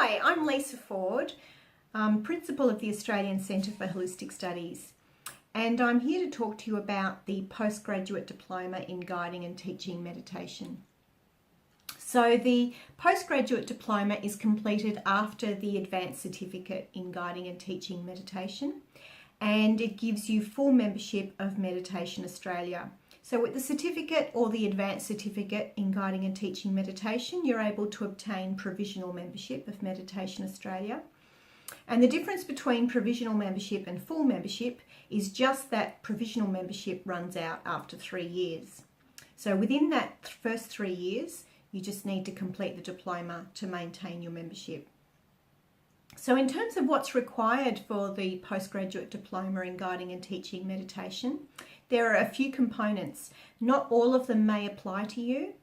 Hi, I'm Lisa Ford, Principal of the Australian Centre for Holistic Studies, and I'm here to talk to you about the Postgraduate Diploma in Guiding and Teaching Meditation. So the Postgraduate Diploma is completed after the Advanced Certificate in Guiding and Teaching Meditation, and it gives you full membership of Meditation Australia. So with the certificate or the Advanced Certificate in Guiding and Teaching Meditation, you're able to obtain provisional membership of Meditation Australia. And the difference between provisional membership and full membership is just that provisional membership runs out after 3 years. So within that first 3 years, you just need to complete the diploma to maintain your membership. So in terms of what's required for the Postgraduate Diploma in Guiding and Teaching Meditation, there are a few components. Not all of them may apply to you,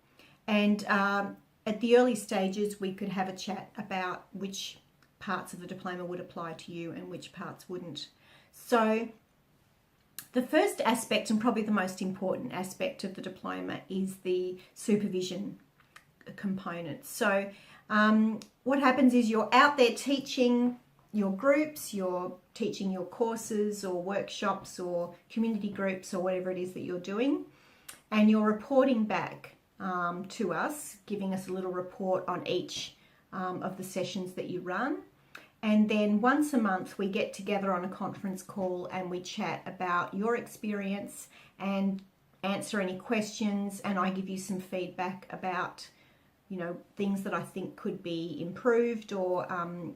and at the early stages we could have a chat about which parts of the diploma would apply to you and which parts wouldn't. So the first aspect, and probably the most important aspect of the diploma, is the supervision component. So what happens is you're out there teaching your groups, you're teaching your courses or workshops or community groups or whatever it is that you're doing, and you're reporting back to us, giving us a little report on each of the sessions that you run. And then once a month we get together on a conference call and we chat about your experience and answer any questions, and I give you some feedback about things that I think could be improved, or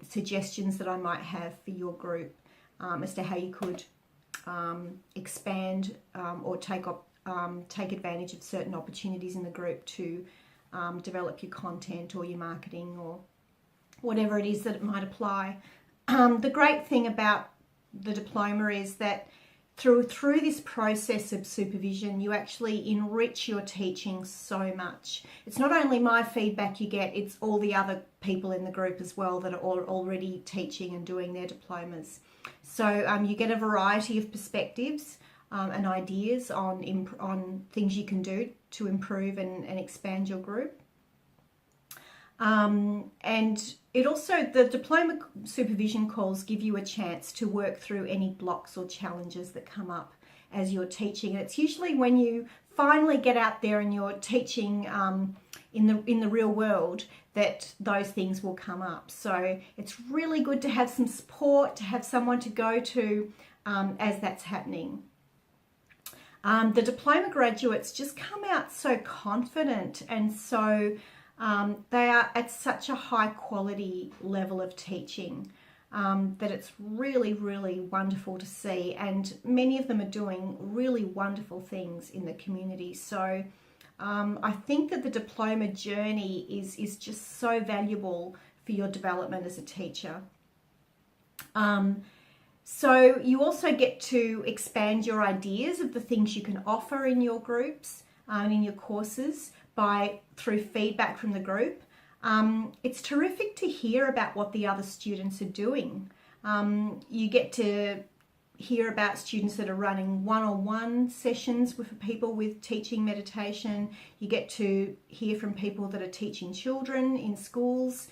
suggestions that I might have for your group as to how you could expand or take advantage of certain opportunities in the group to develop your content or your marketing or whatever it is that it might apply. The great thing about the diploma is that through this process of supervision, you actually enrich your teaching so much. It's not only my feedback you get, it's all the other people in the group as well that are already teaching and doing their diplomas. So you get a variety of perspectives and ideas on things you can do to improve and expand your group. And it also, the diploma supervision calls give you a chance to work through any blocks or challenges that come up as you're teaching. And it's usually when you finally get out there and you're teaching in the real world that those things will come up. So it's really good to have some support, to have someone to go to as that's happening. The diploma graduates just come out so confident, and so they are at such a high quality level of teaching that it's really, really wonderful to see. And many of them are doing really wonderful things in the community. So I think that the diploma journey is just so valuable for your development as a teacher. So you also get to expand your ideas of the things you can offer in your groups and in your courses through feedback from the group. It's terrific to hear about what the other students are doing. You get to hear about students that are running one-on-one sessions with people with teaching meditation. You get to hear from people that are teaching children in schools,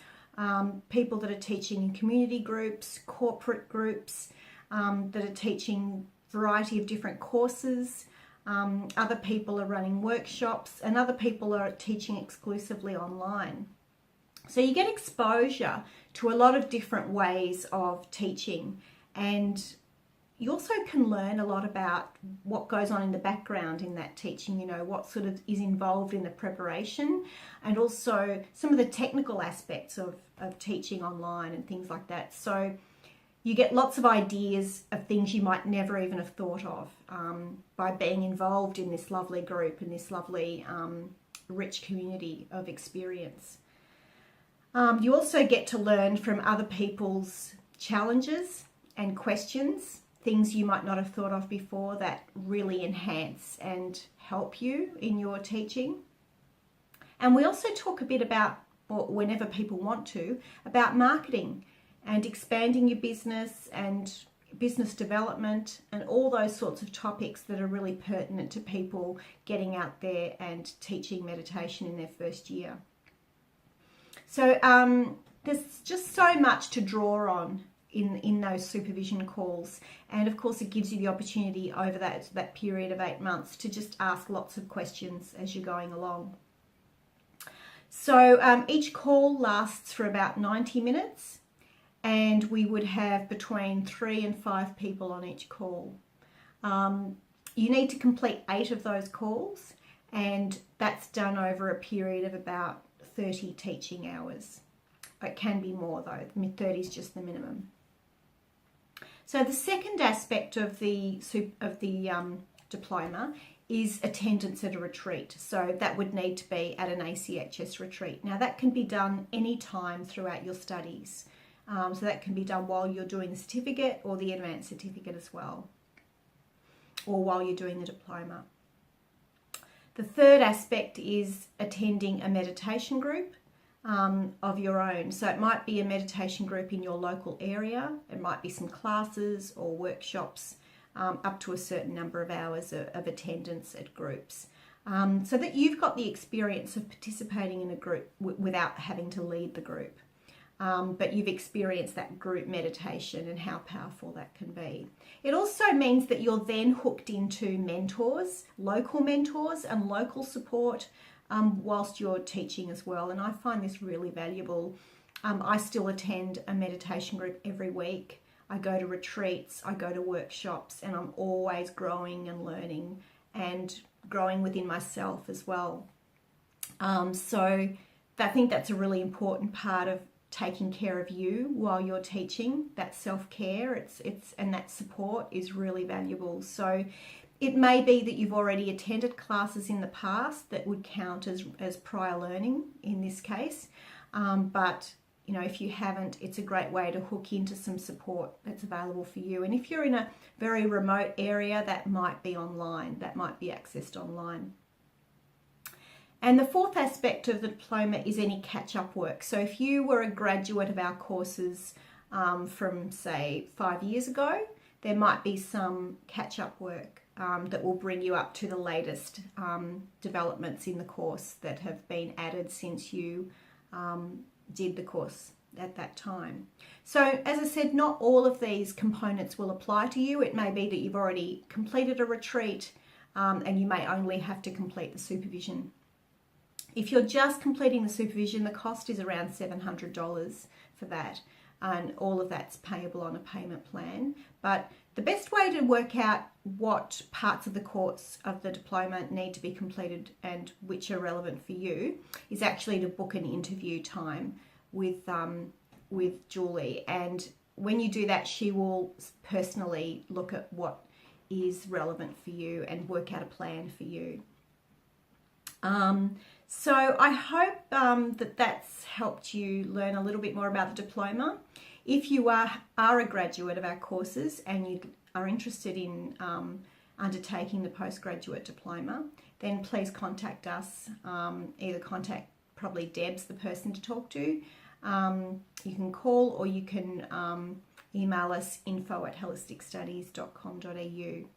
people that are teaching in community groups, corporate groups, that are teaching a variety of different courses. Other people are running workshops, and other people are teaching exclusively online. So you get exposure to a lot of different ways of teaching, and you also can learn a lot about what goes on in the background in that teaching, what sort of is involved in the preparation, and also some of the technical aspects of teaching online and things like that. So you get lots of ideas of things you might never even have thought of by being involved in this lovely group and this lovely rich community of experience. You also get to learn from other people's challenges and questions, things you might not have thought of before that really enhance and help you in your teaching. And we also talk a bit about, or whenever people want to, about marketing and expanding your business and business development and all those sorts of topics that are really pertinent to people getting out there and teaching meditation in their first year. So there's just so much to draw on in those supervision calls. And of course it gives you the opportunity over that period of 8 months to just ask lots of questions as you're going along. So each call lasts for about 90 minutes, and we would have between 3 and 5 people on each call. You need to complete 8 of those calls, and that's done over a period of about 30 teaching hours. It can be more though, 30 is just the minimum. So the second aspect of the diploma is attendance at a retreat. So that would need to be at an ACHS retreat. Now that can be done any time throughout your studies. So that can be done while you're doing the certificate or the advanced certificate as well, or while you're doing the diploma. The third aspect is attending a meditation group of your own. So it might be a meditation group in your local area. It might be some classes or workshops up to a certain number of hours of attendance at groups, so that you've got the experience of participating in a group without having to lead the group. But you've experienced that group meditation and how powerful that can be. It also means that you're then hooked into mentors, local mentors and local support whilst you're teaching as well. And I find this really valuable. I still attend a meditation group every week. I go to retreats, I go to workshops, and I'm always growing and learning and growing within myself as well. So I think that's a really important part of taking care of you while you're teaching. That self-care, and that support is really valuable. So it may be that you've already attended classes in the past that would count as prior learning in this case, but you know, if you haven't, it's a great way to hook into some support that's available for you. And if you're in a very remote area, that might be online, that might be accessed online. And the fourth aspect of the diploma is any catch-up work. So if you were a graduate of our courses from, say, 5 years ago, there might be some catch-up work that will bring you up to the latest developments in the course that have been added since you did the course at that time. So as I said, not all of these components will apply to you. It may be that you've already completed a retreat and you may only have to complete the supervision. If you're just completing the supervision, the cost is around $700 for that, and all of that's payable on a payment plan. But the best way to work out what parts of the course of the diploma need to be completed and which are relevant for you is actually to book an interview time with Julie. And when you do that, she will personally look at what is relevant for you and work out a plan for you. So I hope that that's helped you learn a little bit more about the diploma. If you are a graduate of our courses and you are interested in undertaking the postgraduate diploma, then please contact us. Either contact probably Deb's the person to talk to. You can call, or you can email us info@holisticstudies.com.au.